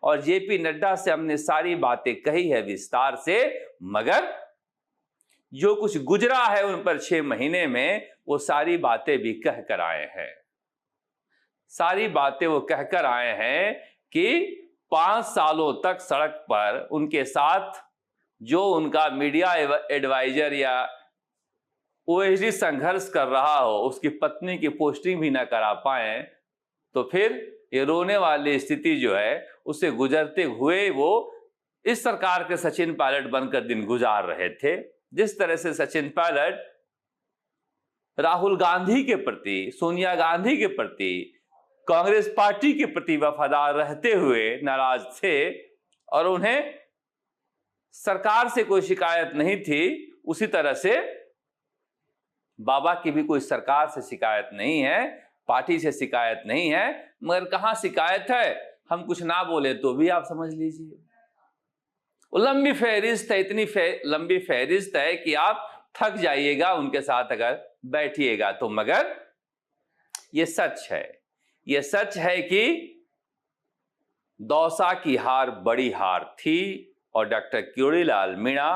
और जेपी नड्डा से हमने सारी बातें कही है विस्तार से, मगर जो कुछ गुजरा है उन पर 6 महीने में वो सारी बातें भी कह कर आए हैं। सारी बातें वो कहकर आए हैं कि 5 सालों तक सड़क पर उनके साथ जो उनका मीडिया एडवाइजर या ओएसडी संघर्ष कर रहा हो उसकी पत्नी की पोस्टिंग भी ना करा पाए, तो फिर ये रोने वाली स्थिति जो है उसे गुजरते हुए वो इस सरकार के सचिन पायलट बनकर दिन गुजार रहे थे। जिस तरह से सचिन पायलट राहुल गांधी के प्रति, सोनिया गांधी के प्रति, कांग्रेस पार्टी के प्रति वफादार रहते हुए नाराज थे और उन्हें सरकार से कोई शिकायत नहीं थी, उसी तरह से बाबा की भी कोई सरकार से शिकायत नहीं है, पार्टी से शिकायत नहीं है। मगर कहां शिकायत है, हम कुछ ना बोले तो भी आप समझ लीजिए वो लंबी फहरिस्त है, इतनी लंबी फहरिस्त है कि आप थक जाइएगा उनके साथ अगर बैठिएगा तो। मगर ये सच है, ये सच है कि दौसा की हार बड़ी हार थी और डॉक्टर किरोड़ीलाल मीणा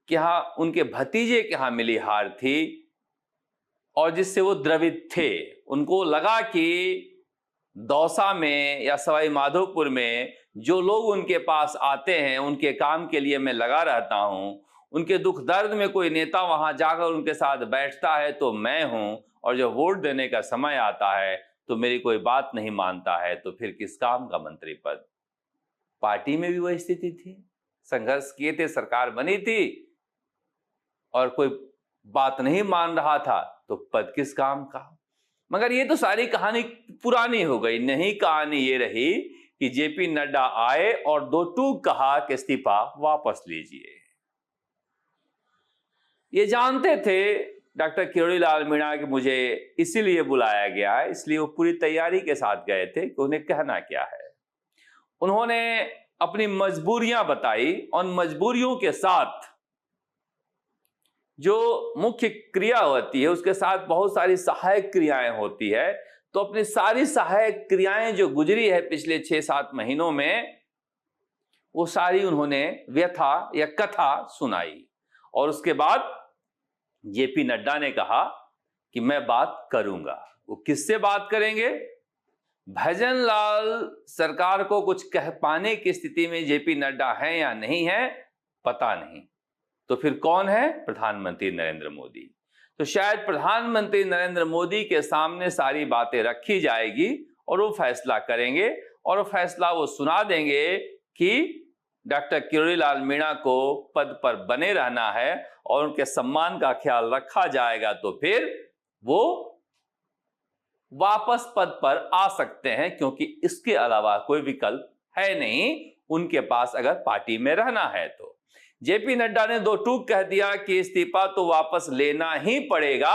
के यहां, उनके भतीजे के यहां मिली हार थी और जिससे वो द्रवित थे। उनको लगा कि दौसा में या सवाई माधोपुर में जो लोग उनके पास आते हैं, उनके काम के लिए मैं लगा रहता हूं, उनके दुख दर्द में कोई नेता वहां जाकर उनके साथ बैठता है तो मैं हूं, और जब वोट देने का समय आता है तो मेरी कोई बात नहीं मानता है, तो फिर किस काम का मंत्री पद। पार्टी में भी वही स्थिति थी, संघर्ष किए थे, सरकार बनी थी और कोई बात नहीं मान रहा था तो पद किस काम का। मगर ये तो सारी कहानी पुरानी हो गई। नहीं, कहानी ये रही कि जेपी नड्डा आए और 2 टूक कहा कि इस्तीफा वापस लीजिए। ये जानते थे डॉक्टर किरोड़ीलाल मीणा कि मुझे इसीलिए बुलाया गया है, इसलिए वो पूरी तैयारी के साथ गए थे कि उन्हें कहना क्या है। उन्होंने अपनी मजबूरियां बताई और मजबूरियों के साथ जो मुख्य क्रिया होती है उसके साथ बहुत सारी सहायक क्रियाएं होती है। तो अपनी सारी सहायक क्रियाएं जो गुजरी है पिछले 6-7 महीनों में, वो सारी उन्होंने व्यथा या कथा सुनाई। और उसके बाद जेपी नड्डा ने कहा कि मैं बात करूंगा। वो किससे बात करेंगे? भजन लाल सरकार को कुछ कह पाने की स्थिति में जेपी नड्डा है या नहीं है पता नहीं, तो फिर कौन है? प्रधानमंत्री नरेंद्र मोदी। तो शायद प्रधानमंत्री नरेंद्र मोदी के सामने सारी बातें रखी जाएगी और वो फैसला करेंगे और वो फैसला वो सुना देंगे कि डॉक्टर किरोड़ीलाल मीणा को पद पर बने रहना है और उनके सम्मान का ख्याल रखा जाएगा, तो फिर वो वापस पद पर आ सकते हैं, क्योंकि इसके अलावा कोई विकल्प है नहीं उनके पास अगर पार्टी में रहना है तो। जेपी नड्डा ने 2 टूक कह दिया कि इस्तीफा तो वापस लेना ही पड़ेगा,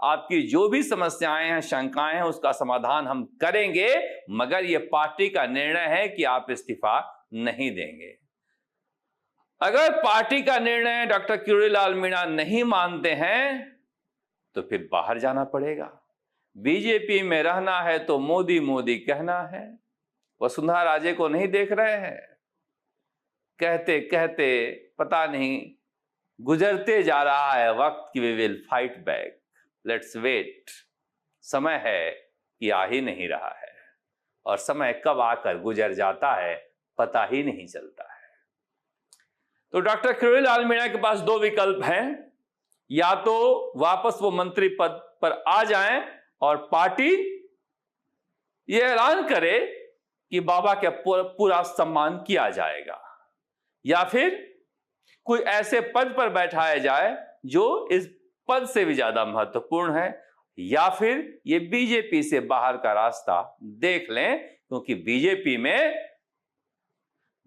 आपकी जो भी समस्याएं हैं, शंकाएं हैं, उसका समाधान हम करेंगे, मगर यह पार्टी का निर्णय है कि आप इस्तीफा नहीं देंगे। अगर पार्टी का निर्णय डॉक्टर किरोड़ीलाल मीणा नहीं मानते हैं तो फिर बाहर जाना पड़ेगा। बीजेपी में रहना है तो मोदी मोदी कहना है। वसुंधरा राजे को नहीं देख रहे हैं? कहते कहते पता नहीं गुजरते जा रहा है वक्त कि we will fight back, let's wait. समय है कि आ ही नहीं रहा है और समय कब आकर गुजर जाता है पता ही नहीं चलता है। तो डॉक्टर किरोड़ीलाल मीणा के पास 2 विकल्प हैं, या तो वापस वो मंत्री पद पर आ जाएं और पार्टी ये ऐलान करे कि बाबा का पूरा सम्मान किया जाएगा, या फिर कोई ऐसे पद पर बैठाया जाए जो इस पद से भी ज्यादा महत्वपूर्ण है, या फिर ये बीजेपी से बाहर का रास्ता देख लें, क्योंकि बीजेपी में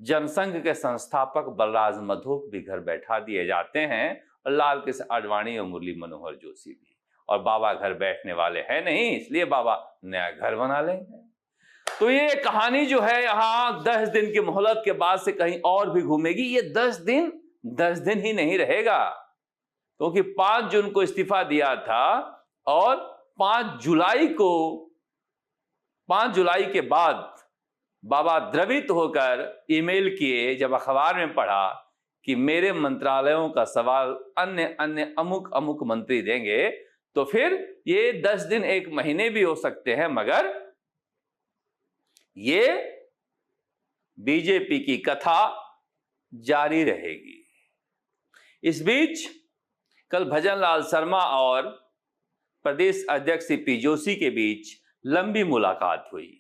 जनसंघ के संस्थापक बलराज मधोक भी घर बैठा दिए जाते हैं और लाल कृष्ण आडवाणी और मुरली मनोहर जोशी भी, और बाबा घर बैठने वाले हैं नहीं, इसलिए बाबा नया घर बना लेंगे। तो ये कहानी जो है यहां 10 दिन की मोहलत के बाद से कहीं और भी घूमेगी। ये 10 दिन ही नहीं रहेगा, क्योंकि 5 जून को इस्तीफा दिया था और 5 जुलाई के बाद बाबा द्रवित होकर ईमेल किए जब अखबार में पढ़ा कि मेरे मंत्रालयों का सवाल अन्य अन्य अमुक अमुक मंत्री देंगे, तो फिर ये 10 दिन 1 महीने भी हो सकते हैं, मगर ये बीजेपी की कथा जारी रहेगी। इस बीच कल भजन लाल शर्मा और प्रदेश अध्यक्ष सीपी जोशी के बीच लंबी मुलाकात हुई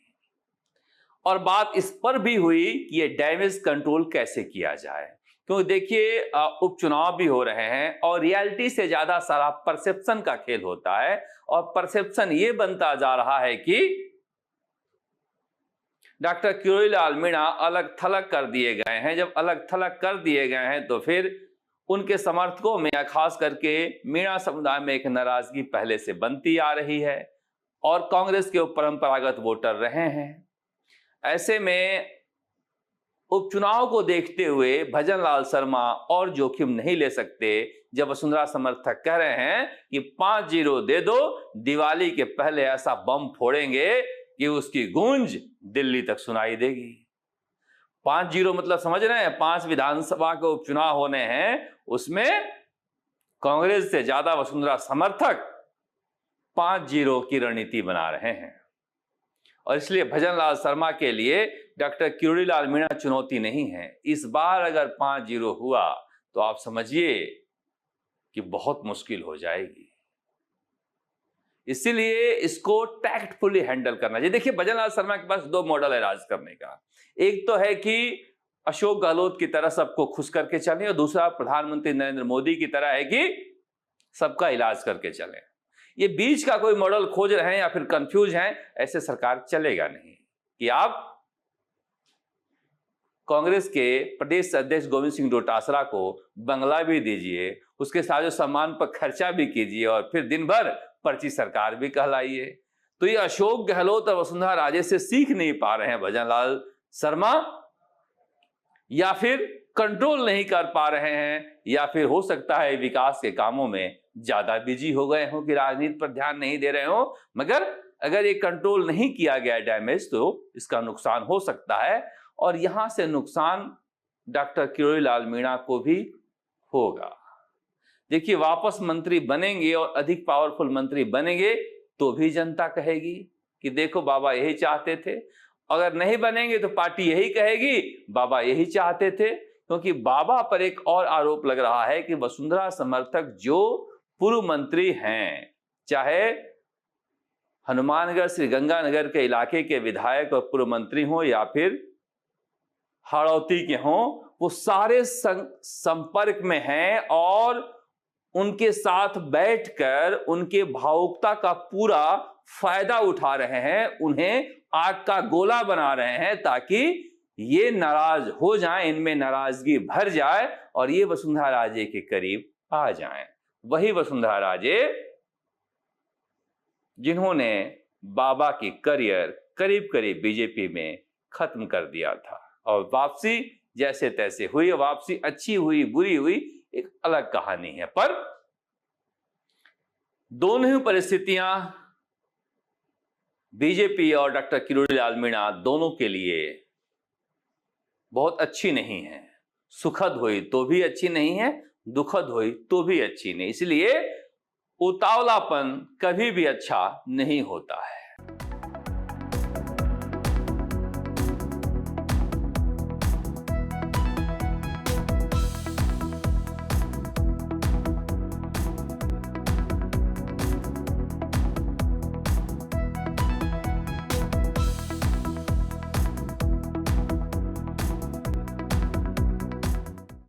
और बात इस पर भी हुई कि ये डैमेज कंट्रोल कैसे किया जाए, क्योंकि देखिए उपचुनाव भी हो रहे हैं और रियलिटी से ज्यादा सारा परसेप्शन का खेल होता है, और परसेप्शन ये बनता जा रहा है कि डॉक्टर किरोड़ीलाल मीणा अलग थलग कर दिए गए हैं। जब अलग थलग कर दिए गए हैं तो फिर उनके समर्थकों में या खास करके मीणा समुदाय में एक नाराजगी पहले से बनती आ रही है और कांग्रेस के परंपरागत वोटर रहे हैं। ऐसे में उपचुनाव को देखते हुए भजन लाल शर्मा और जोखिम नहीं ले सकते जब वसुंधरा समर्थक कह रहे हैं कि 5-0 दे दो, दिवाली के पहले ऐसा बम फोड़ेंगे कि उसकी गूंज दिल्ली तक सुनाई देगी। 5-0 मतलब समझ रहे हैं, 5 विधानसभा के उपचुनाव होने हैं, उसमें कांग्रेस से ज्यादा वसुंधरा समर्थक 5-0 की रणनीति बना रहे हैं। और इसलिए भजन लाल शर्मा के लिए डॉक्टर किरोड़ीलाल मीणा चुनौती नहीं है। इस बार अगर 5-0 हुआ तो आप समझिए कि बहुत मुश्किल हो जाएगी। इसीलिए इसको टैक्टफुली हैंडल करना चाहिए। देखिए भजन लाल शर्मा के पास 2 मॉडल है राज करने का। एक तो है कि अशोक गहलोत की तरह सबको खुश करके चलें, और दूसरा प्रधानमंत्री नरेंद्र मोदी की तरह है कि सबका इलाज करके चलें। ये बीच का कोई मॉडल खोज रहे हैं या फिर कंफ्यूज हैं, ऐसे सरकार चलेगा नहीं। कि आप कांग्रेस के प्रदेश अध्यक्ष गोविंद सिंह डोटासरा को बंगला भी दीजिए, उसके साजो सामान पर खर्चा भी कीजिए और फिर दिन भर पर्ची सरकार भी कहलाइए। तो ये अशोक गहलोत और वसुंधरा राजे से सीख नहीं पा रहे हैं भजन लाल शर्मा, या फिर कंट्रोल नहीं कर पा रहे हैं, या फिर हो सकता है विकास के कामों में ज्यादा बिजी हो गए हो कि राजनीति पर ध्यान नहीं दे रहे हो। मगर अगर ये कंट्रोल नहीं किया गया डैमेज तो इसका नुकसान हो सकता है, और यहां से नुकसान डॉक्टर किरोड़ीलाल मीणा को भी होगा। देखिए वापस मंत्री बनेंगे और अधिक पावरफुल मंत्री बनेंगे तो भी जनता कहेगी कि देखो बाबा यही चाहते थे। अगर नहीं बनेंगे तो पार्टी यही कहेगी बाबा यही चाहते थे, क्योंकि बाबा पर एक और आरोप लग रहा है कि वसुंधरा समर्थक जो पूर्व मंत्री हैं, चाहे हनुमानगढ़ श्री गंगानगर के इलाके के विधायक और पूर्व मंत्री हो या फिर हाड़ौती के हों, वो सारे संपर्क में हैं और उनके साथ बैठकर उनके भावुकता का पूरा फायदा उठा रहे हैं, उन्हें आग का गोला बना रहे हैं ताकि ये नाराज हो जाएं, इनमें नाराजगी भर जाए और ये वसुंधरा राजे के करीब आ जाएं। वही वसुंधरा राजे जिन्होंने बाबा की करियर करीब करीब बीजेपी में खत्म कर दिया था, और वापसी जैसे तैसे हुई। वापसी अच्छी हुई बुरी हुई एक अलग कहानी है, पर दोनों ही परिस्थितियां बीजेपी और डॉक्टर किरोड़ीलाल मीणा दोनों के लिए बहुत अच्छी नहीं है। सुखद हुई तो भी अच्छी नहीं है, दुखद हुई तो भी अच्छी नहीं। इसलिए उतावलापन कभी भी अच्छा नहीं होता है।